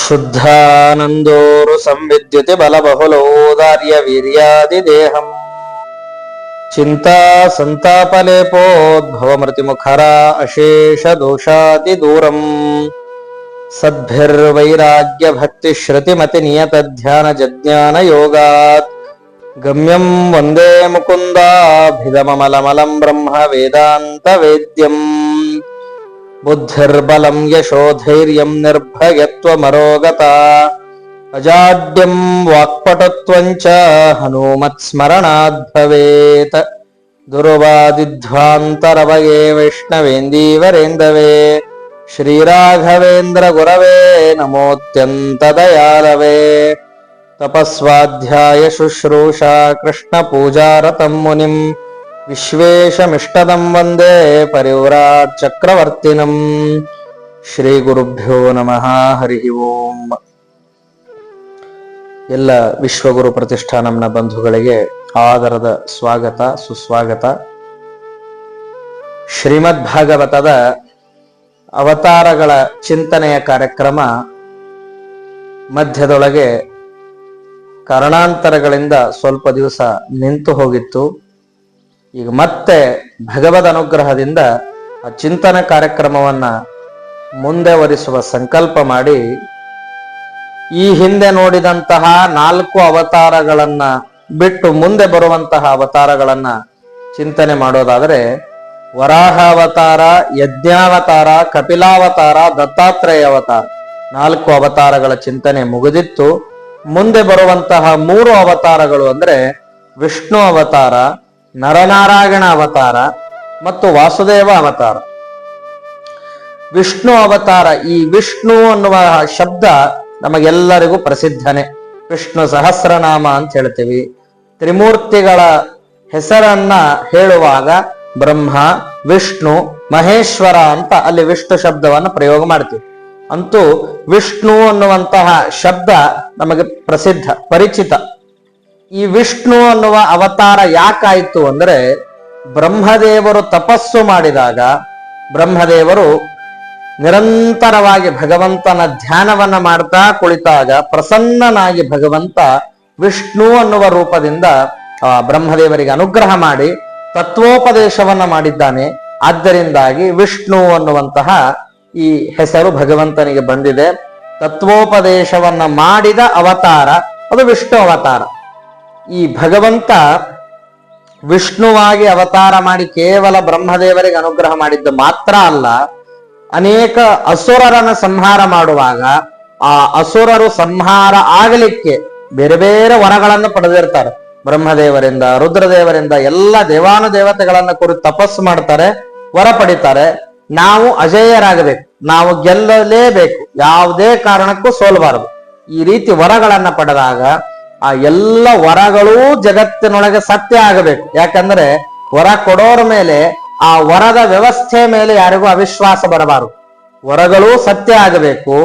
ಶುದ್ಧಾನಂದೋರು ಸಂವಿದ್ಯುತಿ ಬಲಬಹುಲೋದಾರ್ಯ ವೀರ್ಯಾದಿದೇಹಂ ಚಿಂತಾ ಸಂತಾಪಲೇಪೋದ್ಭವಮೃತಿಮುಖರ ಅಶೇಷ ದೋಷಾತಿ ದೂರಂ ಸದ್ಭಿರ್ವೈರಾಗ್ಯ ಭಕ್ತಿ ಶ್ರುತಿಮತಿ ನಿಯತ ಧ್ಯಾನ ಜಜ್ಞಾನ ಯೋಗಾತ್ ಗಮ್ಯಂ ವಂದೇ ಮುಕುಂದಾಭಿಧಮಮಲಮಲಂ ಬ್ರಹ್ಮ ವೇದಾಂತ ವೇದ್ಯಂ ಬುದ್ಧಿರ್ಬಲಂ ಯಶೋಧೈರ್ಯಂ ನಿರ್ಭಯತ್ವಮರೋಗತ ಅಜಾಡ್ಯಂ ವಾಕ್ಪಟುತ್ವಂಚ ಹನುಮತ್ ಸ್ಮರಣಾದ್ ಭವೇತ್ ದುರ್ವಾದಿಧ್ವಾಂತರವಯೇ ವೈಷ್ಣವೇಂದೀವರೇಂದವೇ ಶ್ರೀರಾಘವೇಂದ್ರ ಗುರವೇ ನಮೋತ್ಯಂತ ದಯಾಲವೇ ತಪಸ್ವಾಧ್ಯಾಯ ಶುಶ್ರೂಷಾ ಕೃಷ್ಣ ಪೂಜಾರತಂ ಮುನಿಂ ವಿಶ್ವೇಶಮಿಷ್ಟದಂ ವಂದೇ ಪರಿವ್ರಾಟ್ ಚಕ್ರವರ್ತಿನಂ. ಶ್ರೀ ಗುರುಭ್ಯೋ ನಮಃ. ಹರಿ ಓಂ. ಎಲ್ಲ ವಿಶ್ವಗುರು ಪ್ರತಿಷ್ಠಾನಂನ ಬಂಧುಗಳಿಗೆ ಆದರದ ಸ್ವಾಗತ, ಸುಸ್ವಾಗತ. ಶ್ರೀಮದ್ ಭಾಗವತದ ಅವತಾರಗಳ ಚಿಂತನೆಯ ಕಾರ್ಯಕ್ರಮ ಮಧ್ಯದೊಳಗೆ ಕಾರಣಾಂತರಗಳಿಂದ ಸ್ವಲ್ಪ ದಿವಸ ನಿಂತು ಹೋಗಿತ್ತು. ಈಗ ಮತ್ತೆ ಭಗವದ್ ಅನುಗ್ರಹದಿಂದ ಆ ಚಿಂತನ ಕಾರ್ಯಕ್ರಮವನ್ನ ಮುಂದೆ ವರಿಸುವ ಸಂಕಲ್ಪ ಮಾಡಿ ಈ ಹಿಂದೆ ನೋಡಿದಂತಹ 4 ಅವತಾರಗಳನ್ನ ಬಿಟ್ಟು ಮುಂದೆ ಬರುವಂತಹ ಅವತಾರಗಳನ್ನ ಚಿಂತನೆ ಮಾಡೋದಾದರೆ ವರಾಹ ಅವತಾರ, ಯಜ್ಞಾವತಾರ, ಕಪಿಲಾವತಾರ, ದತ್ತಾತ್ರೇಯ ಅವತಾರ 4 ಅವತಾರಗಳ ಚಿಂತನೆ ಮುಗಿದಿತ್ತು. ಮುಂದೆ ಬರುವಂತಹ 3 ಅವತಾರಗಳು ಅಂದ್ರೆ ವಿಷ್ಣು ಅವತಾರ, ನರನಾರಾಯಣ ಅವತಾರ ಮತ್ತು ವಾಸುದೇವ ಅವತಾರ. ವಿಷ್ಣು ಅವತಾರ, ಈ ವಿಷ್ಣು ಅನ್ನುವ ಶಬ್ದ ನಮಗೆಲ್ಲರಿಗೂ ಪ್ರಸಿದ್ಧನೇ. ವಿಷ್ಣು ಸಹಸ್ರನಾಮ ಅಂತ ಹೇಳ್ತೀವಿ. ತ್ರಿಮೂರ್ತಿಗಳ ಹೆಸರನ್ನ ಹೇಳುವಾಗ ಬ್ರಹ್ಮ, ವಿಷ್ಣು, ಮಹೇಶ್ವರ ಅಂತ ಅಲ್ಲಿ ವಿಷ್ಣು ಶಬ್ದವನ್ನು ಪ್ರಯೋಗ ಮಾಡ್ತೀವಿ. ಅಂತೂ ವಿಷ್ಣು ಅನ್ನುವಂತಹ ಶಬ್ದ ನಮಗೆ ಪ್ರಸಿದ್ಧ, ಪರಿಚಿತ. ಈ ವಿಷ್ಣು ಅನ್ನುವ ಅವತಾರ ಯಾಕಾಯ್ತು ಅಂದ್ರೆ ಬ್ರಹ್ಮದೇವರು ತಪಸ್ಸು ಮಾಡಿದಾಗ ಬ್ರಹ್ಮದೇವರು ನಿರಂತರವಾಗಿ ಭಗವಂತನ ಧ್ಯಾನವನ್ನ ಮಾಡ್ತಾ ಕುಳಿತಾಗ ಪ್ರಸನ್ನನಾಗಿ ಭಗವಂತ ವಿಷ್ಣು ಅನ್ನುವ ರೂಪದಿಂದ ಬ್ರಹ್ಮದೇವರಿಗೆ ಅನುಗ್ರಹ ಮಾಡಿ ತತ್ವೋಪದೇಶವನ್ನ ಮಾಡಿದ್ದಾನೆ. ಆದ್ದರಿಂದಾಗಿ ವಿಷ್ಣು ಅನ್ನುವಂತಹ ಈ ಹೆಸರು ಭಗವಂತನಿಗೆ ಬಂದಿದೆ. ತತ್ವೋಪದೇಶವನ್ನ ಮಾಡಿದ ಅವತಾರ ಅದು ವಿಷ್ಣು ಅವತಾರ. ಈ ಭಗವಂತ ವಿಷ್ಣುವಾಗಿ ಅವತಾರ ಮಾಡಿ ಕೇವಲ ಬ್ರಹ್ಮದೇವರಿಗೆ ಅನುಗ್ರಹ ಮಾಡಿದ್ದು ಮಾತ್ರ ಅಲ್ಲ, ಅನೇಕ ಅಸುರರನ್ನು ಸಂಹಾರ ಮಾಡುವಾಗ ಆ ಅಸುರರು ಸಂಹಾರ ಆಗಲಿಕ್ಕೆ ಬೇರೆ ಬೇರೆ ವರಗಳನ್ನು ಪಡೆದಿರ್ತಾರೆ. ಬ್ರಹ್ಮದೇವರಿಂದ, ರುದ್ರದೇವರಿಂದ ಎಲ್ಲ ದೇವಾನುದೇವತೆಗಳನ್ನ ಕುರಿತು ತಪಸ್ಸು ಮಾಡ್ತಾರೆ, ವರ ಪಡಿತಾರೆ. ನಾವು ಅಜೇಯರಾಗಬೇಕು, ನಾವು ಗೆಲ್ಲಲೇಬೇಕು, ಯಾವುದೇ ಕಾರಣಕ್ಕೂ ಸೋಲ್ಬಾರದು. ಈ ರೀತಿ ವರಗಳನ್ನ ಪಡೆದಾಗ ಆ ಎಲ್ಲ ವರಗಳೂ ಜಗತ್ತಿನೊಳಗೆ ಸತ್ಯ ಆಗಬೇಕು. ಯಾಕಂದ್ರೆ ವರ ಕೊಡೋರ ಮೇಲೆ, ಆ ವರದ ವ್ಯವಸ್ಥೆ ಮೇಲೆ ಯಾರಿಗೂ ಅವಿಶ್ವಾಸ ಬರಬಾರದು. ವರಗಳೂ ಸತ್ಯ ಆಗಬೇಕು.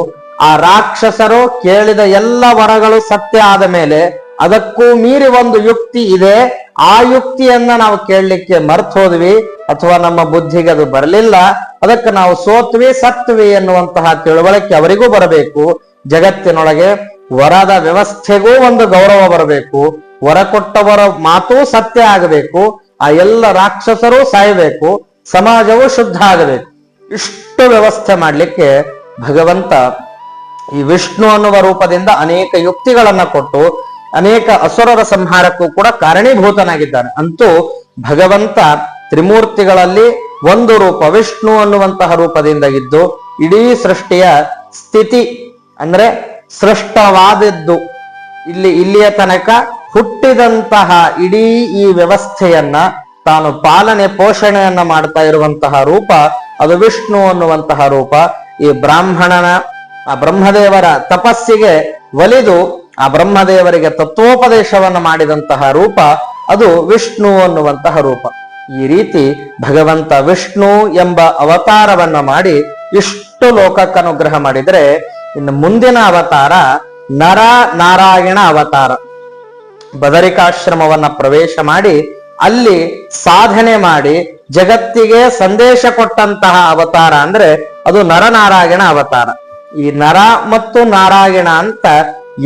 ಆ ರಾಕ್ಷಸರು ಕೇಳಿದ ಎಲ್ಲ ವರಗಳು ಸತ್ಯ ಆದ ಮೇಲೆ ಅದಕ್ಕೂ ಮೀರಿ ಒಂದು ಯುಕ್ತಿ ಇದೆ, ಆ ಯುಕ್ತಿಯನ್ನ ನಾವು ಕೇಳಲಿಕ್ಕೆ ಮರ್ತು ಹೋದ್ವಿ ಅಥವಾ ನಮ್ಮ ಬುದ್ಧಿಗೆ ಅದು ಬರಲಿಲ್ಲ, ಅದಕ್ಕೆ ನಾವು ಸೋತ್ವಿ, ಸತ್ವಿ ಎನ್ನುವಂತಹ ತಿಳುವಳಿಕೆ ಅವರಿಗೂ ಬರಬೇಕು. ಜಗತ್ತಿನೊಳಗೆ ವರದ ವ್ಯವಸ್ಥೆಗೂ ಒಂದು ಗೌರವ ಬರಬೇಕು. ವರ ಕೊಟ್ಟವರ ಮಾತೂ ಸತ್ಯ ಆಗಬೇಕು. ಆ ಎಲ್ಲ ರಾಕ್ಷಸರೂ ಸಾಯಬೇಕು, ಸಮಾಜವು ಶುದ್ಧ ಆಗಬೇಕು. ಇಷ್ಟು ವ್ಯವಸ್ಥೆ ಮಾಡ್ಲಿಕ್ಕೆ ಭಗವಂತ ಈ ವಿಷ್ಣು ಅನ್ನುವ ರೂಪದಿಂದ ಅನೇಕ ಯುಕ್ತಿಗಳನ್ನ ಕೊಟ್ಟು ಅನೇಕ ಅಸುರರ ಸಂಹಾರಕ್ಕೂ ಕೂಡ ಕಾರಣೀಭೂತನಾಗಿದ್ದಾನೆ. ಅಂತೂ ಭಗವಂತ ತ್ರಿಮೂರ್ತಿಗಳಲ್ಲಿ ಒಂದು ರೂಪ ವಿಷ್ಣು ಅನ್ನುವಂತಹ ರೂಪದಿಂದ ಇದ್ದು ಇಡೀ ಸೃಷ್ಟಿಯ ಸ್ಥಿತಿ ಅಂದ್ರೆ ಸೃಷ್ಟವಾದದ್ದು ಇಲ್ಲಿಯ ತನಕ ಹುಟ್ಟಿದಂತಹ ಇಡೀ ಈ ವ್ಯವಸ್ಥೆಯನ್ನ ತಾನು ಪಾಲನೆ ಪೋಷಣೆಯನ್ನ ಮಾಡ್ತಾ ಇರುವಂತಹ ರೂಪ ಅದು ವಿಷ್ಣು ಅನ್ನುವಂತಹ ರೂಪ. ಈ ಆ ಬ್ರಹ್ಮದೇವರ ತಪಸ್ಸಿಗೆ ಒಲಿದು ಆ ಬ್ರಹ್ಮದೇವರಿಗೆ ತತ್ವೋಪದೇಶವನ್ನ ಮಾಡಿದಂತಹ ರೂಪ ಅದು ವಿಷ್ಣು ಅನ್ನುವಂತಹ ರೂಪ. ಈ ರೀತಿ ಭಗವಂತ ವಿಷ್ಣು ಎಂಬ ಅವತಾರವನ್ನ ಮಾಡಿ ಇಷ್ಟು ಲೋಕಕ್ಕೆ ಅನುಗ್ರಹ ಮಾಡಿದ್ರೆ, ಇನ್ನು ಮುಂದಿನ ಅವತಾರ ನರ ನಾರಾಯಣ ಅವತಾರ. ಬದರಿಕಾಶ್ರಮವನ್ನ ಪ್ರವೇಶ ಮಾಡಿ ಅಲ್ಲಿ ಸಾಧನೆ ಮಾಡಿ ಜಗತ್ತಿಗೆ ಸಂದೇಶ ಕೊಟ್ಟಂತಹ ಅವತಾರ ಅಂದ್ರೆ ಅದು ನರನಾರಾಯಣ ಅವತಾರ. ಈ ನರ ಮತ್ತು ನಾರಾಯಣ ಅಂತ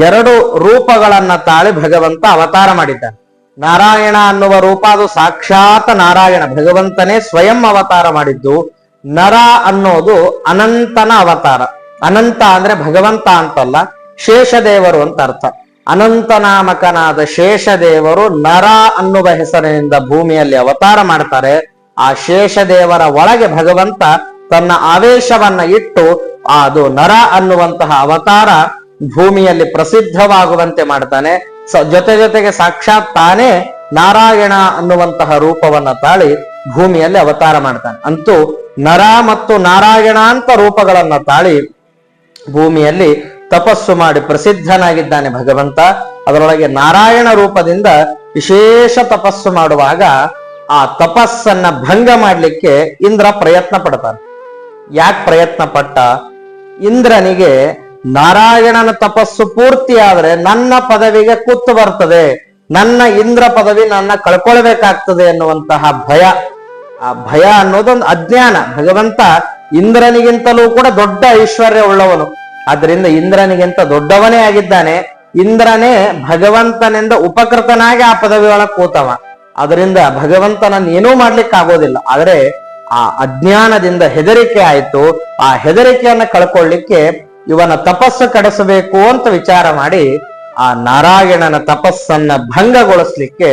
ಎರಡು ರೂಪಗಳನ್ನ ತಾಳಿ ಭಗವಂತ ಅವತಾರ ಮಾಡಿದ್ದಾನೆ. ನಾರಾಯಣ ಅನ್ನುವ ರೂಪ ಅದು ಸಾಕ್ಷಾತ್ ನಾರಾಯಣ ಭಗವಂತನೇ ಸ್ವಯಂ ಅವತಾರ ಮಾಡಿದ್ದು. ನರ ಅನ್ನೋದು ಅನಂತನ ಅವತಾರ. ಅನಂತ ಅಂದ್ರೆ ಭಗವಂತ ಅಂತಲ್ಲ, ಶೇಷದೇವರು ಅಂತ ಅರ್ಥ. ಅನಂತನಾಮಕನಾದ ಶೇಷದೇವರು ನರ ಅನ್ನುವ ಹೆಸರಿನಿಂದ ಭೂಮಿಯಲ್ಲಿ ಅವತಾರ ಮಾಡ್ತಾರೆ. ಆ ಶೇಷದೇವರ ಒಳಗೆ ಭಗವಂತ ತನ್ನ ಆವೇಶವನ್ನ ಇಟ್ಟು ಅದು ನರ ಅನ್ನುವಂತಹ ಅವತಾರ ಭೂಮಿಯಲ್ಲಿ ಪ್ರಸಿದ್ಧವಾಗುವಂತೆ ಮಾಡ್ತಾನೆ. ಜೊತೆಗೆ ಸಾಕ್ಷಾತ್ ತಾನೇ ನಾರಾಯಣ ಅನ್ನುವಂತಹ ರೂಪವನ್ನ ತಾಳಿ ಭೂಮಿಯಲ್ಲಿ ಅವತಾರ ಮಾಡ್ತಾನೆ. ಅಂತೂ ನರ ಮತ್ತು ನಾರಾಯಣ ಅಂತ ರೂಪಗಳನ್ನ ತಾಳಿ ಭೂಮಿಯಲ್ಲಿ ತಪಸ್ಸು ಮಾಡಿ ಪ್ರಸಿದ್ಧನಾಗಿದ್ದಾನೆ ಭಗವಂತ. ಅದರೊಳಗೆ ನಾರಾಯಣ ರೂಪದಿಂದ ವಿಶೇಷ ತಪಸ್ಸು ಮಾಡುವಾಗ ಆ ತಪಸ್ಸನ್ನ ಭಂಗ ಮಾಡ್ಲಿಕ್ಕೆ ಇಂದ್ರ ಪ್ರಯತ್ನ ಪಡ್ತಾನೆ. ಯಾಕೆ ಪ್ರಯತ್ನ ಪಟ್ಟ? ಇಂದ್ರನಿಗೆ ನಾರಾಯಣನ ತಪಸ್ಸು ಪೂರ್ತಿ ಆದ್ರೆ ನನ್ನ ಪದವಿಗೆ ಕುತ್ತು ಬರ್ತದೆ, ನನ್ನ ಇಂದ್ರ ಪದವಿ ನನ್ನ ಕಳ್ಕೊಳ್ಬೇಕಾಗ್ತದೆ ಎನ್ನುವಂತಹ ಭಯ. ಆ ಭಯ ಅನ್ನೋದೊಂದು ಅಜ್ಞಾನ. ಭಗವಂತ ಇಂದ್ರನಿಗಿಂತಲೂ ಕೂಡ ದೊಡ್ಡ ಐಶ್ವರ್ಯ ಉಳ್ಳವನು. ಆದ್ರಿಂದ ಇಂದ್ರನಿಗಿಂತ ದೊಡ್ಡವನೇ ಆಗಿದ್ದಾನೆ. ಇಂದ್ರನೇ ಭಗವಂತನಿಂದ ಉಪಕೃತನಾಗಿ ಆ ಪದವಿ ಒಳಗೆ ಕೂತವ. ಅದರಿಂದ ಭಗವಂತನನ್ನು ಏನೂ ಮಾಡ್ಲಿಕ್ಕೆ ಆಗೋದಿಲ್ಲ. ಆದ್ರೆ ಆ ಅಜ್ಞಾನದಿಂದ ಹೆದರಿಕೆ ಆಯ್ತು. ಆ ಹೆದರಿಕೆಯನ್ನ ಕಳ್ಕೊಳ್ಳಿಕ್ಕೆ ಇವನ ತಪಸ್ಸು ಕಡಿಸಬೇಕು ಅಂತ ವಿಚಾರ ಮಾಡಿ ಆ ನಾರಾಯಣನ ತಪಸ್ಸನ್ನ ಭಂಗಗೊಳಿಸ್ಲಿಕ್ಕೆ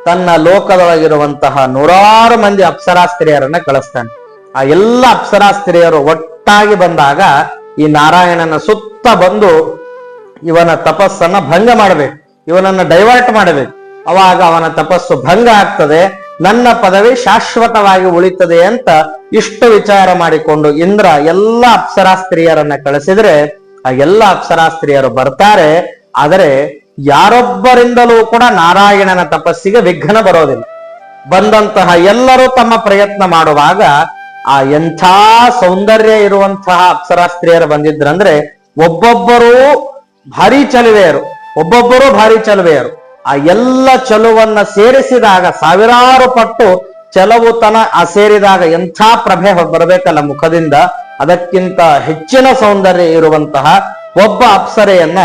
ತನ್ನ ಲೋಕದೊಳಗಿರುವಂತಹ 100 ಮಂದಿ ಅಪ್ಸರಾಸ್ತ್ರೀಯರನ್ನ ಕಳಿಸ್ತಾನೆ. ಆ ಎಲ್ಲ ಅಪ್ಸರಾಸ್ತ್ರೀಯರು ಒಟ್ಟಾಗಿ ಬಂದಾಗ ಈ ನಾರಾಯಣನ ಸುತ್ತ ಬಂದು ಇವನ ತಪಸ್ಸನ್ನ ಭಂಗ ಮಾಡಬೇಕು, ಇವನನ್ನ ಡೈವರ್ಟ್ ಮಾಡಬೇಕು. ಅವಾಗ ಅವನ ತಪಸ್ಸು ಭಂಗ ಆಗ್ತದೆ, ನನ್ನ ಪದವಿ ಶಾಶ್ವತವಾಗಿ ಉಳಿತದೆ ಅಂತ ಇಷ್ಟು ವಿಚಾರ ಮಾಡಿಕೊಂಡು ಇಂದ್ರ ಎಲ್ಲ ಅಪ್ಸರಾಸ್ತ್ರೀಯರನ್ನ ಕಳಿಸಿದ್ರೆ ಆ ಎಲ್ಲ ಅಪ್ಸರಾಸ್ತ್ರೀಯರು ಬರ್ತಾರೆ. ಆದರೆ ಯಾರೊಬ್ಬರಿಂದಲೂ ಕೂಡ ನಾರಾಯಣನ ತಪಸ್ಸಿಗೆ ವಿಘ್ನ ಬರೋದಿಲ್ಲ. ಬಂದಂತಹ ಎಲ್ಲರೂ ತಮ್ಮ ಪ್ರಯತ್ನ ಮಾಡುವಾಗ ಆ ಎಂಥ ಸೌಂದರ್ಯ ಇರುವಂತಹ ಅಪ್ಸರಾಸ್ತ್ರೀಯರು ಬಂದಿದ್ರಂದ್ರೆ ಒಬ್ಬೊಬ್ಬರೂ ಭಾರಿ ಚಲುವೆಯರು. ಆ ಎಲ್ಲ ಚಲುವನ್ನ ಸೇರಿಸಿದಾಗ ಸಾವಿರಾರು ಪಟ್ಟು ಚಲವುತನ ಸೇರಿದಾಗ ಎಂಥ ಪ್ರಭೆ ಬರಬೇಕಲ್ಲ ಮುಖದಿಂದ. ಅದಕ್ಕಿಂತ ಹೆಚ್ಚಿನ ಸೌಂದರ್ಯ ಇರುವಂತಹ ಒಬ್ಬ ಅಪ್ಸರೆಯನ್ನ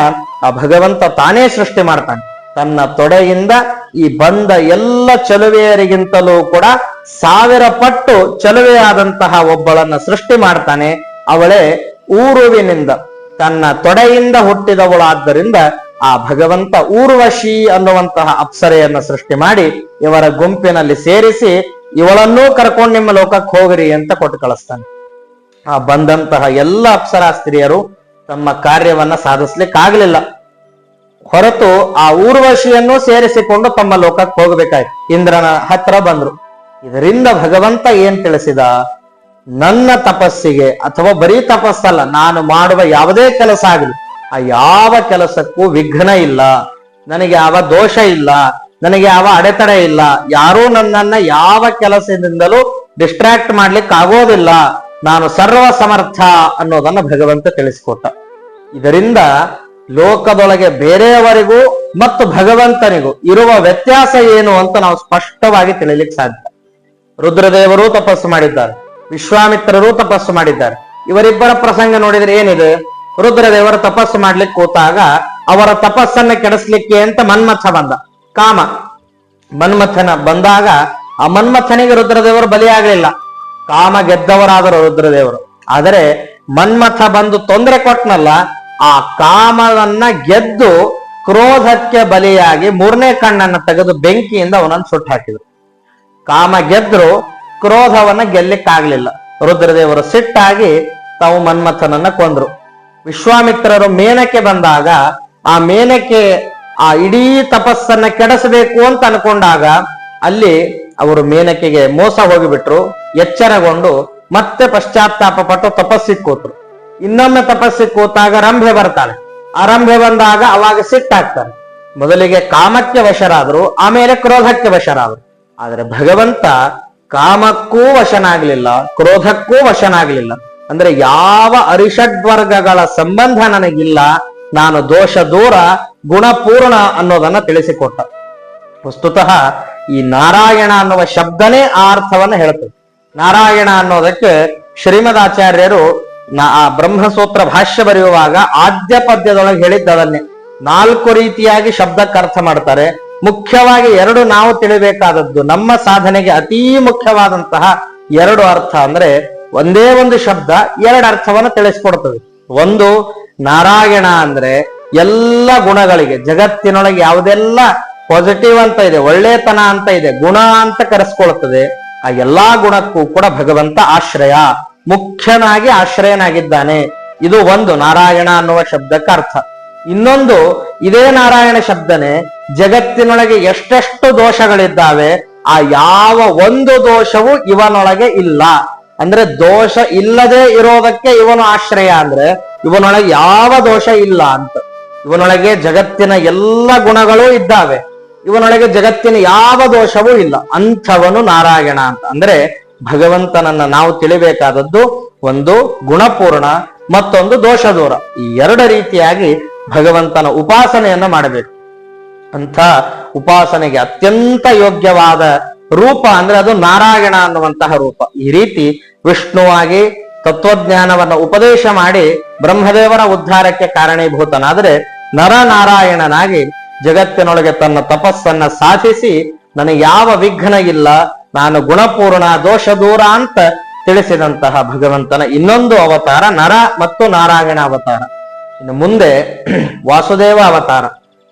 ಆ ಭಗವಂತ ತಾನೇ ಸೃಷ್ಟಿ ಮಾಡ್ತಾನೆ. ತನ್ನ ತೊಡೆಯಿಂದ ಈ ಬಂದ ಎಲ್ಲ ಚಲುವೆಯರಿಗಿಂತಲೂ ಕೂಡ 1000 ಪಟ್ಟು ಚಲುವೆಯಾದಂತಹ ಒಬ್ಬಳನ್ನ ಸೃಷ್ಟಿ ಮಾಡ್ತಾನೆ. ಅವಳೇ ಊರುವಿನಿಂದ ತನ್ನ ತೊಡೆಯಿಂದ ಹುಟ್ಟಿದವಳಾದ್ದರಿಂದ ಆ ಭಗವಂತ ಊರ್ವಶಿ ಅನ್ನುವಂತಹ ಅಪ್ಸರೆಯನ್ನ ಸೃಷ್ಟಿ ಮಾಡಿ ಇವರ ಗುಂಪಿನಲ್ಲಿ ಸೇರಿಸಿ ಇವಳನ್ನೂ ಕರ್ಕೊಂಡು ನಿಮ್ಮ ಲೋಕಕ್ಕೆ ಹೋಗ್ರಿ ಅಂತ ಕೊಟ್ಟು ಕಳಿಸ್ತಾನೆ. ಆ ಬಂದಂತಹ ಎಲ್ಲ ಅಪ್ಸರಾಸ್ತ್ರೀಯರು ತಮ್ಮ ಕಾರ್ಯವನ್ನ ಸಾಧಿಸ್ಲಿಕ್ಕಾಗ್ಲಿಲ್ಲ. ಹೊರತು ಆ ಊರ್ವಶಿಯನ್ನು ಸೇರಿಸಿಕೊಂಡು ತಮ್ಮ ಲೋಕಕ್ಕೆ ಹೋಗ್ಬೇಕಾಯ್ತು. ಇಂದ್ರನ ಹತ್ರ ಬಂದ್ರು. ಇದರಿಂದ ಭಗವಂತ ಏನ್ ತಿಳಿಸಿದ? ನನ್ನ ತಪಸ್ಸಿಗೆ ಅಥವಾ ಬರೀ ತಪಸ್ಸಲ್ಲ, ನಾನು ಮಾಡುವ ಯಾವುದೇ ಕೆಲಸ ಆಗಲಿ ಆ ಯಾವ ಕೆಲಸಕ್ಕೂ ವಿಘ್ನ ಇಲ್ಲ, ನನಗೆ ಯಾವ ದೋಷ ಇಲ್ಲ, ನನಗೆ ಯಾವ ಅಡೆತಡೆ ಇಲ್ಲ, ಯಾರೂ ನನ್ನನ್ನ ಯಾವ ಕೆಲಸದಿಂದಲೂ ಡಿಸ್ಟ್ರಾಕ್ಟ್ ಮಾಡ್ಲಿಕ್ಕೆ ಆಗೋದಿಲ್ಲ, ನಾನು ಸರ್ವ ಸಮರ್ಥ ಅನ್ನೋದನ್ನ ಭಗವಂತ ತಿಳಿಸಿಕೊಟ್ಟ. ಇದರಿಂದ ಲೋಕದೊಳಗೆ ಬೇರೆಯವರಿಗೂ ಮತ್ತು ಭಗವಂತನಿಗೂ ಇರುವ ವ್ಯತ್ಯಾಸ ಏನು ಅಂತ ನಾವು ಸ್ಪಷ್ಟವಾಗಿ ತಿಳಿಲಿಕ್ಕೆ ಸಾಧ್ಯ. ರುದ್ರದೇವರು ತಪಸ್ಸು ಮಾಡಿದ್ದಾರೆ, ವಿಶ್ವಾಮಿತ್ರರು ತಪಸ್ಸು ಮಾಡಿದ್ದಾರೆ. ಇವರಿಬ್ಬರ ಪ್ರಸಂಗ ನೋಡಿದ್ರೆ ಏನಿದೆ? ರುದ್ರದೇವರು ತಪಸ್ಸು ಮಾಡ್ಲಿಕ್ಕೆ ಕೂತಾಗ ಅವರ ತಪಸ್ಸನ್ನ ಕೆಡಿಸ್ಲಿಕ್ಕೆ ಅಂತ ಮನ್ಮಥ ಬಂದ. ಕಾಮ ಮನ್ಮಥನ ಬಂದಾಗ ಆ ಮನ್ಮಥನಿಗೆ ರುದ್ರದೇವರು ಬಲಿಯಾಗಲಿಲ್ಲ. ಕಾಮ ಗೆದ್ದವರಾದರು ರುದ್ರದೇವರು. ಆದರೆ ಮನ್ಮಥ ಬಂದು ತೊಂದರೆ ಕೊಟ್ಟನಲ್ಲ, ಆ ಕಾಮವನ್ನ ಗೆದ್ದು ಕ್ರೋಧಕ್ಕೆ ಬಲಿಯಾಗಿ 3ನೇ ಕಣ್ಣನ್ನ ತೆಗೆದು ಬೆಂಕಿಯಿಂದ ಅವನನ್ನು ಸುಟ್ಟು ಹಾಕಿದ್ರು. ಕಾಮ ಗೆದ್ರು, ಕ್ರೋಧವನ್ನ ಗೆಲ್ಲಿಕ್ಕಾಗ್ಲಿಲ್ಲ. ರುದ್ರದೇವರು ಸಿಟ್ಟಾಗಿ ತಾವು ಮನ್ಮಥನನ್ನ ಕೊಂದ್ರು. ವಿಶ್ವಾಮಿತ್ರರು ಮೇನಕ್ಕೆ ಬಂದಾಗ ಆ ಮೇನಕ್ಕೆ ಆ ಇಡೀ ತಪಸ್ಸನ್ನ ಕೆಡಿಸಬೇಕು ಅಂತ ಅನ್ಕೊಂಡಾಗ ಅಲ್ಲಿ ಅವರು ಮೇನಕೆಗೆ ಮೋಸ ಹೋಗಿಬಿಟ್ರು. ಎಚ್ಚರಗೊಂಡು ಮತ್ತೆ ಪಶ್ಚಾತ್ತಾಪ ಪಟ್ಟು ತಪಸ್ಸಿಗೆ ಕೂತ್ರು. ಇನ್ನೊಮ್ಮೆ ತಪಸ್ಸಿಗೆ ಕೂತಾಗ ರಂಭೆ ಬರ್ತಾಳೆ. ಆ ರಂಭೆ ಬಂದಾಗ ಅವಾಗ ಸಿಟ್ಟಾಗ್ತಾರೆ. ಮೊದಲಿಗೆ ಕಾಮಕ್ಕೆ ವಶರಾದ್ರು, ಆಮೇಲೆ ಕ್ರೋಧಕ್ಕೆ ವಶರಾದ್ರು. ಆದ್ರೆ ಭಗವಂತ ಕಾಮಕ್ಕೂ ವಶನಾಗ್ಲಿಲ್ಲ, ಕ್ರೋಧಕ್ಕೂ ವಶನಾಗ್ಲಿಲ್ಲ. ಅಂದ್ರೆ ಯಾವ ಅರಿಷಡ್ವರ್ಗಗಳ ಸಂಬಂಧ ನನಗಿಲ್ಲ, ನಾನು ದೋಷ ದೂರ ಗುಣಪೂರ್ಣ ಅನ್ನೋದನ್ನ ತಿಳಿಸಿಕೊಟ್ಟ. ವಸ್ತುತಃ ಈ ನಾರಾಯಣ ಅನ್ನುವ ಶಬ್ದನೇ ಆ ಅರ್ಥವನ್ನ ಹೇಳ್ತದೆ. ನಾರಾಯಣ ಅನ್ನೋದಕ್ಕೆ ಶ್ರೀಮದಾಚಾರ್ಯರು ಆ ಬ್ರಹ್ಮಸೂತ್ರ ಭಾಷ್ಯ ಬರೆಯುವಾಗ ಆದ್ಯ ಪದ್ಯದೊಳಗೆ ಹೇಳಿದ್ದವನ್ನೇ 4 ರೀತಿಯಾಗಿ ಶಬ್ದಕ್ಕೆ ಅರ್ಥ ಮಾಡ್ತಾರೆ. ಮುಖ್ಯವಾಗಿ 2 ನಾವು ತಿಳಿಬೇಕಾದದ್ದು, ನಮ್ಮ ಸಾಧನೆಗೆ ಅತೀ ಮುಖ್ಯವಾದಂತಹ 2 ಅರ್ಥ ಅಂದ್ರೆ, ಒಂದೇ ಒಂದು ಶಬ್ದ 2 ಅರ್ಥವನ್ನು ತಿಳಿಸ್ಕೊಡ್ತದೆ. ಒಂದು, ನಾರಾಯಣ ಅಂದ್ರೆ ಎಲ್ಲ ಗುಣಗಳಿಗೆ, ಜಗತ್ತಿನೊಳಗೆ ಯಾವುದೆಲ್ಲ ಪಾಸಿಟಿವ್ ಅಂತ ಇದೆ, ಒಳ್ಳೆತನ ಅಂತ ಇದೆ, ಗುಣ ಅಂತ ಕರೆಸ್ಕೊಳ್ತದೆ, ಆ ಎಲ್ಲಾ ಗುಣಕ್ಕೂ ಕೂಡ ಭಗವಂತ ಆಶ್ರಯ, ಮುಖ್ಯನಾಗಿ ಆಶ್ರಯನಾಗಿದ್ದಾನೆ. ಇದು ಒಂದು ನಾರಾಯಣ ಅನ್ನುವ ಶಬ್ದಕ್ಕೆ ಅರ್ಥ. ಇನ್ನೊಂದು, ಇದೇ ನಾರಾಯಣ ಶಬ್ದನೆ ಜಗತ್ತಿನೊಳಗೆ ಎಷ್ಟೆಷ್ಟು ದೋಷಗಳಿದ್ದಾವೆ, ಆ ಯಾವ ಒಂದು ದೋಷವೂ ಇವನೊಳಗೆ ಇಲ್ಲ. ಅಂದ್ರೆ ದೋಷ ಇಲ್ಲದೆ ಇರೋದಕ್ಕೆ ಇವನು ಆಶ್ರಯ, ಅಂದ್ರೆ ಇವನೊಳಗೆ ಯಾವ ದೋಷ ಇಲ್ಲ ಅಂತ. ಇವನೊಳಗೆ ಜಗತ್ತಿನ ಎಲ್ಲ ಗುಣಗಳೂ ಇದ್ದಾವೆ, ಇವನೊಳಗೆ ಜಗತ್ತಿನ ಯಾವ ದೋಷವೂ ಇಲ್ಲ, ಅಂಥವನು ನಾರಾಯಣ ಅಂತ. ಅಂದ್ರೆ ಭಗವಂತನನ್ನ ನಾವು ತಿಳಿಬೇಕಾದದ್ದು ಒಂದು ಗುಣಪೂರ್ಣ, ಮತ್ತೊಂದು ದೋಷ ದೂರ. ಈ 2 ರೀತಿಯಾಗಿ ಭಗವಂತನ ಉಪಾಸನೆಯನ್ನ ಮಾಡಬೇಕು. ಅಂಥ ಉಪಾಸನೆಗೆ ಅತ್ಯಂತ ಯೋಗ್ಯವಾದ ರೂಪ ಅಂದ್ರೆ ಅದು ನಾರಾಯಣ ಅನ್ನುವಂತಹ ರೂಪ. ಈ ರೀತಿ ವಿಷ್ಣುವಾಗಿ ತತ್ವಜ್ಞಾನವನ್ನ ಉಪದೇಶ ಮಾಡಿ ಬ್ರಹ್ಮದೇವರ ಉದ್ಧಾರಕ್ಕೆ ಕಾರಣೀಭೂತನಾದ್ರೆ, ನರನಾರಾಯಣನಾಗಿ ಜಗತ್ತಿನೊಳಗೆ ತನ್ನ ತಪಸ್ಸನ್ನ ಸಾಧಿಸಿ ನನಗೆ ಯಾವ ವಿಘ್ನ ಇಲ್ಲ, ನಾನು ಗುಣಪೂರ್ಣ ದೋಷ ದೂರ ಅಂತ ತಿಳಿಸಿದಂತಹ ಭಗವಂತನ ಇನ್ನೊಂದು ಅವತಾರ ನರ ಮತ್ತು ನಾರಾಯಣ ಅವತಾರ. ಇನ್ನು ಮುಂದೆ ವಾಸುದೇವ ಅವತಾರ.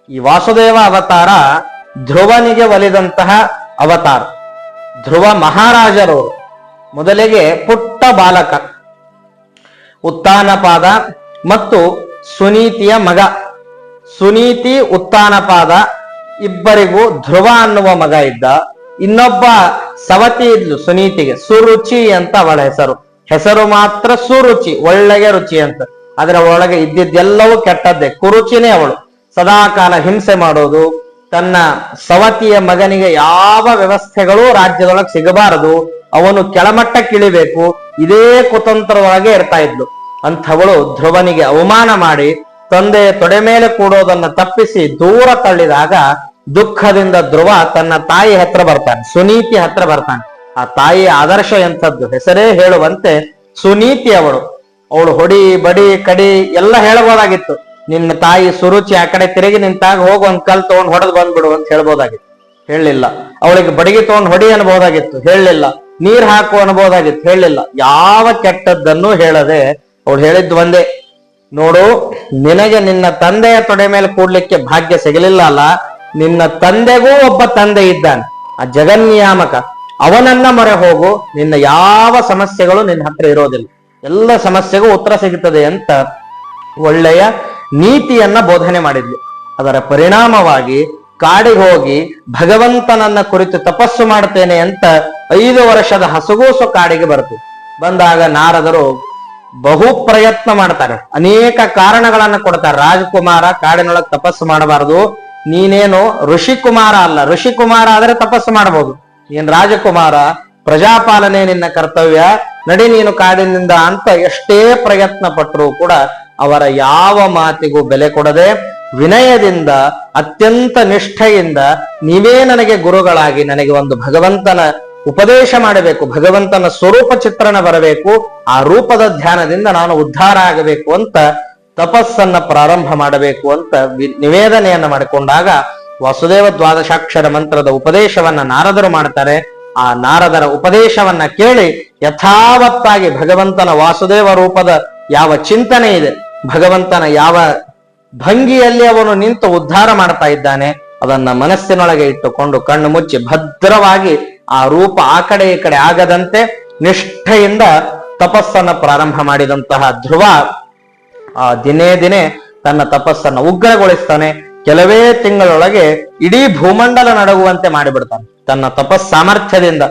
ಈ ವಾಸುದೇವ ಅವತಾರ ಧ್ರುವನಿಗೆ ಒಲಿದಂತಹ ಅವತಾರ. ಧ್ರುವ ಮಹಾರಾಜರವರು ಮೊದಲಿಗೆ ಪುಟ್ಟ ಬಾಲಕ, ಉತ್ತಾನಪಾದ ಮತ್ತು ಸುನೀತಿಯ ಮಗ. ಸುನೀತಿ ಉತ್ತಾನಪಾದ ಇಬ್ಬರಿಗೂ ಧ್ರುವ ಅನ್ನುವ ಮಗ ಇದ್ದ. ಇನ್ನೊಬ್ಬ ಸವತಿ ಇದ್ಲು ಸುನೀತಿಗೆ, ಸುರುಚಿ ಅಂತ ಅವಳ ಹೆಸರು. ಹೆಸರು ಮಾತ್ರ ಸುರುಚಿ, ಒಳ್ಳೆಯ ರುಚಿ ಅಂತ. ಆದ್ರೆ ಅವಳೊಳಗೆ ಇದ್ದಿದ್ದೆಲ್ಲವೂ ಕೆಟ್ಟದ್ದೇ, ಕುರುಚಿನೇ ಅವಳು. ಸದಾಕಾಲ ಹಿಂಸೆ ಮಾಡೋದು, ತನ್ನ ಸವತಿಯ ಮಗನಿಗೆ ಯಾವ ವ್ಯವಸ್ಥೆಗಳು ರಾಜ್ಯದೊಳಗೆ ಸಿಗಬಾರದು, ಅವನು ಕೆಳಮಟ್ಟಕ್ಕಿಳಿಬೇಕು, ಇದೇ ಕುತಂತ್ರವಾಗಿ ಇರ್ತಾ ಇದ್ಲು. ಅಂಥವಳು ಧ್ರುವನಿಗೆ ಅವಮಾನ ಮಾಡಿ ತಂದೆಯ ತೊಡೆ ಮೇಲೆ ಕೂಡೋದನ್ನ ತಪ್ಪಿಸಿ ದೂರ ತಳ್ಳಿದಾಗ ದುಃಖದಿಂದ ಧ್ರುವ ತನ್ನ ತಾಯಿ ಹತ್ರ ಬರ್ತಾನೆ, ಸುನೀತಿ ಹತ್ರ ಬರ್ತಾನೆ. ಆ ತಾಯಿಯ ಆದರ್ಶ ಎಂಥದ್ದು, ಹೆಸರೇ ಹೇಳುವಂತೆ ಸುನೀತಿ ಅವಳು. ಅವಳು ಹೊಡಿ ಬಡಿ ಕಡಿ ಎಲ್ಲ ಹೇಳಬಹುದಾಗಿತ್ತು. ನಿನ್ನ ತಾಯಿ ಸುರುಚಿ ಆ ಕಡೆ ತಿರುಗಿ ನಿಂತಾಗ ಹೋಗಿ ಒಂದ್ ಕಲ್ ತಗೊಂಡ್ ಹೊಡೆದು ಬಂದ್ಬಿಡು ಅಂತ ಹೇಳ್ಬೋದಾಗಿತ್ತು, ಹೇಳಲಿಲ್ಲ. ಅವಳಿಗೆ ಬಡಿಗೆ ತಗೊಂಡ್ ಹೊಡಿ ಅನ್ಬೋದಾಗಿತ್ತು, ಹೇಳಲಿಲ್ಲ. ನೀರ್ ಹಾಕು ಅನ್ಬೋದಾಗಿತ್ತು, ಹೇಳಲಿಲ್ಲ. ಯಾವ ಕೆಟ್ಟದ್ದನ್ನು ಹೇಳದೆ ಅವಳು ಹೇಳಿದ್ದು ಒಂದೇ, ನೋಡು, ನಿನಗೆ ನಿನ್ನ ತಂದೆಯ ತೊಡೆ ಮೇಲೆ ಕೂಡ್ಲಿಕ್ಕೆ ಭಾಗ್ಯ ಸಿಗಲಿಲ್ಲ ಅಲ್ಲ, ನಿನ್ನ ತಂದೆಗೂ ಒಬ್ಬ ತಂದೆ ಇದ್ದಾನೆ, ಆ ಜಗನ್ನಿಯಾಮಕ, ಅವನನ್ನ ಮೊರೆ ಹೋಗು, ನಿನ್ನ ಯಾವ ಸಮಸ್ಯೆಗಳು ನಿನ್ನ ಹತ್ರ ಇರೋದಿಲ್ಲ, ಎಲ್ಲ ಸಮಸ್ಯೆಗೂ ಉತ್ತರ ಸಿಗುತ್ತದೆ ಅಂತ ಒಳ್ಳೆಯ ನೀತಿಯನ್ನ ಬೋಧನೆ ಮಾಡಿದ್ಲು. ಅದರ ಪರಿಣಾಮವಾಗಿ ಕಾಡಿಗೆ ಹೋಗಿ ಭಗವಂತನನ್ನ ಕುರಿತು ತಪಸ್ಸು ಮಾಡ್ತೇನೆ ಅಂತ 5 ವರ್ಷದ ಹಸುಗೂಸು ಕಾಡಿಗೆ ಬರ್ತದೆ. ಬಂದಾಗ ನಾರದರು ಬಹು ಪ್ರಯತ್ನ ಮಾಡ್ತಾರೆ, ಅನೇಕ ಕಾರಣಗಳನ್ನ ಕೊಡ್ತಾರೆ. ರಾಜಕುಮಾರ ಕಾಡಿನೊಳಗೆ ತಪಸ್ಸು ಮಾಡಬಾರದು, ನೀನೇನು ಋಷಿಕುಮಾರ ಅಲ್ಲ, ಋಷಿಕುಮಾರ ಆದ್ರೆ ತಪಸ್ಸು ಮಾಡಬಹುದು, ನೀನ್ ರಾಜಕುಮಾರ, ಪ್ರಜಾಪಾಲನೆ ನಿನ್ನ ಕರ್ತವ್ಯ, ನಡಿ ನೀನು ಕಾಡಿನಿಂದ ಅಂತ ಎಷ್ಟೇ ಪ್ರಯತ್ನ ಪಟ್ಟರೂ ಕೂಡ ಅವರ ಯಾವ ಮಾತಿಗೂ ಬೆಲೆ ಕೊಡದೆ ವಿನಯದಿಂದ ಅತ್ಯಂತ ನಿಷ್ಠೆಯಿಂದ ನೀವೇ ನನಗೆ ಗುರುಗಳಾಗಿ ನನಗೆ ಒಂದು ಭಗವಂತನ ಉಪದೇಶ ಮಾಡಬೇಕು, ಭಗವಂತನ ಸ್ವರೂಪ ಚಿತ್ರಣ ಬರಬೇಕು, ಆ ರೂಪದ ಧ್ಯಾನದಿಂದ ನಾನು ಉದ್ಧಾರ ಆಗಬೇಕು ಅಂತ ತಪಸ್ಸನ್ನ ಪ್ರಾರಂಭ ಮಾಡಬೇಕು ಅಂತ ನಿವೇದನೆಯನ್ನ ಮಾಡಿಕೊಂಡಾಗ ವಾಸುದೇವ ದ್ವಾದಶಾಕ್ಷರ ಮಂತ್ರದ ಉಪದೇಶವನ್ನ ನಾರದರು ಮಾಡ್ತಾರೆ. ಆ ನಾರದರ ಉಪದೇಶವನ್ನ ಕೇಳಿ ಯಥಾವತ್ತಾಗಿ ಭಗವಂತನ ವಾಸುದೇವ ರೂಪದ ಯಾವ ಚಿಂತನೆ ಇದೆ, ಭಗವಂತನ ಯಾವ ಭಂಗಿಯಲ್ಲಿ ಅವನು ನಿಂತು ಉದ್ಧಾರ ಮಾಡ್ತಾ ಇದ್ದಾನೆ, ಅದನ್ನ ಮನಸ್ಸಿನೊಳಗೆ ಇಟ್ಟುಕೊಂಡು ಕಣ್ಣು ಮುಚ್ಚಿ ಭದ್ರವಾಗಿ ಆ ರೂಪ ಆ ಕಡೆ ಈ ಕಡೆ ಆಗದಂತೆ ನಿಷ್ಠೆಯಿಂದ ತಪಸ್ಸನ್ನ ಪ್ರಾರಂಭ ಮಾಡಿದಂತಹ ಧ್ರುವ ದಿನೇ ದಿನೇ ತನ್ನ ತಪಸ್ಸನ್ನ ಉಗ್ರಗೊಳಿಸ್ತಾನೆ. ಕೆಲವೇ ತಿಂಗಳೊಳಗೆ ಇಡೀ ಭೂಮಂಡಲ ನಡಗುವಂತೆ ಮಾಡಿಬಿಡ್ತಾನೆ ತನ್ನ ತಪಸ್ ಸಾಮರ್ಥ್ಯದಿಂದ.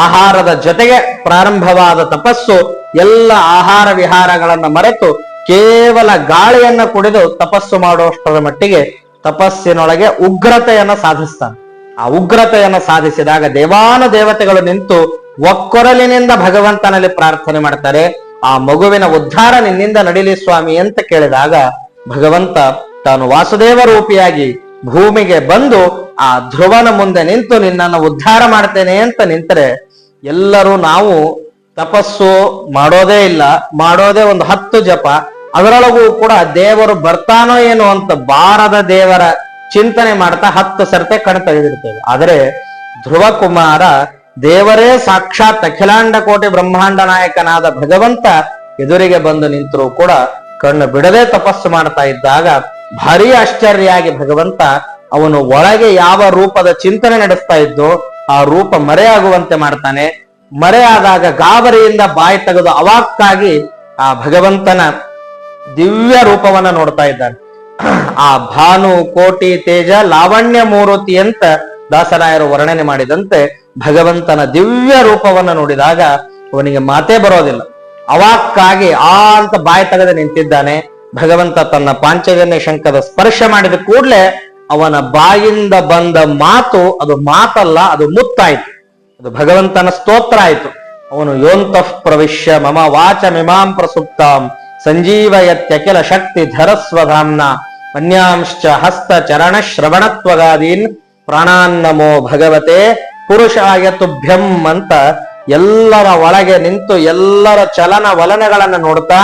ಆಹಾರದ ಜೊತೆಗೆ ಪ್ರಾರಂಭವಾದ ತಪಸ್ಸು ಎಲ್ಲ ಆಹಾರ ವಿಹಾರಗಳನ್ನ ಮರೆತು ಕೇವಲ ಗಾಳಿಯನ್ನ ಕುಡಿದು ತಪಸ್ಸು ಮಾಡುವಷ್ಟರ ಮಟ್ಟಿಗೆ ತಪಸ್ಸಿನೊಳಗೆ ಉಗ್ರತೆಯನ್ನ ಸಾಧಿಸ್ತಾನೆ. ಆ ಉಗ್ರತೆಯನ್ನ ಸಾಧಿಸಿದಾಗ ದೇವಾನು ದೇವತೆಗಳು ನಿಂತು ಒಕ್ಕೊರಲಿನಿಂದ ಭಗವಂತನಲ್ಲಿ ಪ್ರಾರ್ಥನೆ ಮಾಡ್ತಾರೆ, ಆ ಮಗುವಿನ ಉದ್ಧಾರ ನಿನ್ನಿಂದ ನಡಿಲಿ ಸ್ವಾಮಿ ಅಂತ ಕೇಳಿದಾಗ ಭಗವಂತ ತಾನು ವಾಸುದೇವ ರೂಪಿಯಾಗಿ ಭೂಮಿಗೆ ಬಂದು ಆ ಧ್ರುವನ ಮುಂದೆ ನಿಂತು ನಿನ್ನನ್ನು ಉದ್ಧಾರ ಮಾಡ್ತೇನೆ ಅಂತ ನಿಂತರೆ ಎಲ್ಲರೂ ನಾವು ತಪಸ್ಸು ಮಾಡೋದೇ ಇಲ್ಲ, ಮಾಡೋದೇ ಒಂದು 10 ಜಪ, ಅದರೊಳಗೂ ಕೂಡ ದೇವರು ಬರ್ತಾನೋ ಏನೋ ಅಂತ ಬಾರದ ದೇವರ ಚಿಂತನೆ ಮಾಡ್ತಾ 10 ಸರ್ತೆ ಕಣ್ ತೆಗೆದಿರ್ತೇವೆ. ಆದರೆ ಧ್ರುವ ಕುಮಾರ ದೇವರೇ ಸಾಕ್ಷಾತ್ ಅಖಿಲಾಂಡ ಕೋಟಿ ಬ್ರಹ್ಮಾಂಡ ನಾಯಕನಾದ ಭಗವಂತ ಎದುರಿಗೆ ಬಂದು ನಿಂತರೂ ಕೂಡ ಕಣ್ಣು ಬಿಡದೆ ತಪಸ್ಸು ಮಾಡ್ತಾ ಇದ್ದಾಗ ಭಾರಿ ಆಶ್ಚರ್ಯಾಗಿ ಭಗವಂತ ಅವನು ಒಳಗೆ ಯಾವ ರೂಪದ ಚಿಂತನೆ ನಡೆಸ್ತಾ ಇದ್ದೋ ಆ ರೂಪ ಮರೆಯಾಗುವಂತೆ ಮಾಡ್ತಾನೆ. ಮರೆಯಾದಾಗ ಗಾಬರಿಯಿಂದ ಬಾಯಿ ತೆಗೆದು ಅವಾಕ್ಕಾಗಿ ಆ ಭಗವಂತನ ದಿವ್ಯ ರೂಪವನ್ನ ನೋಡ್ತಾ ಇದ್ದಾನೆ. ಆ ಭಾನು ಕೋಟಿ ತೇಜ ಲಾವಣ್ಯ ಮೂರುತಿ ಅಂತ ದಾಸರಾಯರು ವರ್ಣನೆ ಮಾಡಿದಂತೆ ಭಗವಂತನ ದಿವ್ಯ ರೂಪವನ್ನ ನೋಡಿದಾಗ ಅವನಿಗೆ ಮಾತೇ ಬರೋದಿಲ್ಲ. ಅವಾಕ್ಕಾಗಿ ಅಂತ ಬಾಯಿ ತೆಗೆದು ನಿಂತಿದ್ದಾನೆ. ಭಗವಂತ ತನ್ನ ಪಾಂಚಜನ್ಯ ಶಂಖದ ಸ್ಪರ್ಶ ಮಾಡಿದ ಕೂಡಲೇ ಅವನ ಬಾಯಿಂದ ಬಂದ ಮಾತು ಅದು ಮಾತಲ್ಲ, ಅದು ಮುತ್ತಾಯ್ತು, ಅದು ಭಗವಂತನ ಸ್ತೋತ್ರ ಆಯ್ತು. ಅವನು ಯೋಂತಃ ಪ್ರವಿಶ್ಯ ಮಮ ವಾಚ ಮಿಮಾಂ ಪ್ರಸುಪ್ತಾಂ ಸಂಜೀವಯತ್ಯಖಿಲ ಶಕ್ತಿ ಧರಸ್ವಧಾಮ್ನ ಅನ್ಯಾಂಶ್ಚ ಹಸ್ತ ಚರಣ ಶ್ರವಣತ್ವಗಾದೀನ್ ಪ್ರಾಣಾನ್ನಮೋ ಭಗವತೆ ಪುರುಷಾಯ ತುಭ್ಯಂ ಅಂತ ಎಲ್ಲರ ಒಳಗೆ ನಿಂತು ಎಲ್ಲರ ಚಲನ ವಲನಗಳನ್ನ ನೋಡ್ತಾ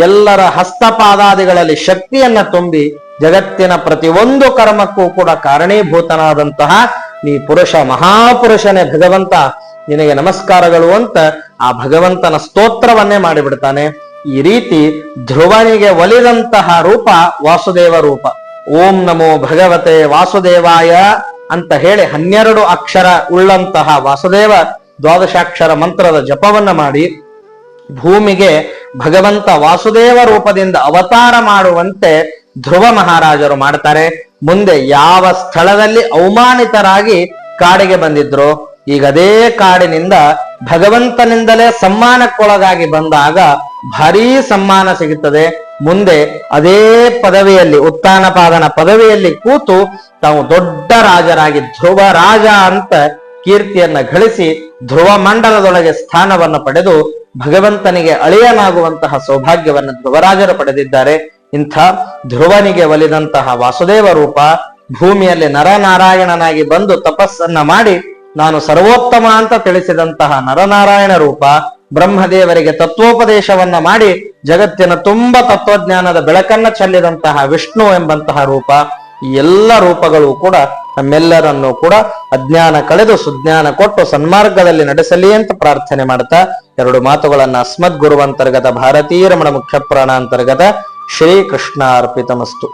ಎಲ್ಲರ ಹಸ್ತಪಾದಾದಿಗಳಲ್ಲಿ ಶಕ್ತಿಯನ್ನ ತುಂಬಿ ಜಗತ್ತಿನ ಪ್ರತಿಯೊಂದು ಕರ್ಮಕ್ಕೂ ಕೂಡ ಕಾರಣೀಭೂತನಾದಂತಹ ನೀ ಪುರುಷ ಮಹಾಪುರುಷನೇ ಭಗವಂತ, ನಿನಗೆ ನಮಸ್ಕಾರಗಳು ಅಂತ ಆ ಭಗವಂತನ ಸ್ತೋತ್ರವನ್ನೇ ಮಾಡಿಬಿಡ್ತಾನೆ. ಈ ರೀತಿ ಧ್ರುವನಿಗೆ ಒಲಿದಂತಹ ರೂಪ ವಾಸುದೇವ ರೂಪ. ಓಂ ನಮೋ ಭಗವತೆ ವಾಸುದೇವಾಯ ಅಂತ ಹೇಳಿ 12 ಅಕ್ಷರ ಉಳ್ಳಂತಹ ವಾಸುದೇವ ದ್ವಾದಶಾಕ್ಷರ ಮಂತ್ರದ ಜಪವನ್ನ ಮಾಡಿ ಭೂಮಿಗೆ ಭಗವಂತ ವಾಸುದೇವ ರೂಪದಿಂದ ಅವತಾರ ಮಾಡುವಂತೆ ಧ್ರುವ ಮಹಾರಾಜರು ಮಾಡ್ತಾರೆ. ಮುಂದೆ ಯಾವ ಸ್ಥಳದಲ್ಲಿ ಅವಮಾನಿತರಾಗಿ ಕಾಡಿಗೆ ಬಂದಿದ್ರು, ಈಗ ಅದೇ ಕಾಡಿನಿಂದ ಭಗವಂತನಿಂದಲೇ ಸಮ್ಮಾನಕ್ಕೊಳಗಾಗಿ ಬಂದಾಗ ಭಾರೀ ಸಮ್ಮಾನ ಸಿಗುತ್ತದೆ. ಮುಂದೆ ಅದೇ ಪದವಿಯಲ್ಲಿ ಉತ್ತಾನಪಾದನ ಪದವಿಯಲ್ಲಿ ಕೂತು ತಾವು ದೊಡ್ಡ ರಾಜರಾಗಿ ಧ್ರುವ ರಾಜ ಅಂತ ಕೀರ್ತಿಯನ್ನ ಗಳಿಸಿ ಧ್ರುವ ಮಂಡಲದೊಳಗೆ ಸ್ಥಾನವನ್ನ ಪಡೆದು ಭಗವಂತನಿಗೆ ಅಳಿಯನಾಗುವಂತಹ ಸೌಭಾಗ್ಯವನ್ನು ಧ್ರುವರಾಜರು ಪಡೆದಿದ್ದಾರೆ. ಇಂಥ ಧ್ರುವನಿಗೆ ಒಲಿದಂತಹ ವಾಸುದೇವ ರೂಪ ಭೂಮಿಯಲ್ಲಿ ನರನಾರಾಯಣನಾಗಿ ಬಂದು ತಪಸ್ಸನ್ನ ಮಾಡಿ ನಾನು ಸರ್ವೋತ್ತಮ ಅಂತ ತಿಳಿಸಿದಂತಹ ನರನಾರಾಯಣ ರೂಪ, ಬ್ರಹ್ಮದೇವರಿಗೆ ತತ್ವೋಪದೇಶವನ್ನ ಮಾಡಿ ಜಗತ್ತಿನ ತುಂಬ ತತ್ವಜ್ಞಾನದ ಬೆಳಕನ್ನ ಚೆಲ್ಲಿದಂತಹ ವಿಷ್ಣು ಎಂಬಂತಹ ರೂಪ, ಈ ಎಲ್ಲ ರೂಪಗಳು ಕೂಡ ನಮ್ಮೆಲ್ಲರನ್ನು ಕೂಡ ಅಜ್ಞಾನ ಕಳೆದು ಸುಜ್ಞಾನ ಕೊಟ್ಟು ಸನ್ಮಾರ್ಗದಲ್ಲಿ ನಡೆಸಲಿ ಅಂತ ಪ್ರಾರ್ಥನೆ ಮಾಡ್ತಾ 2 ಮಾತುಗಳನ್ನ ಅಸ್ಮದ್ ಗುರುವಂತರ್ಗತ ಭಾರತೀಯ ರಮಣ ಮುಖ್ಯ ಪ್ರಾಣ ಅಂತರ್ಗತ ಶ್ರೀ ಕೃಷ್ಣ ಅರ್ಪಿತಮಸ್ತು.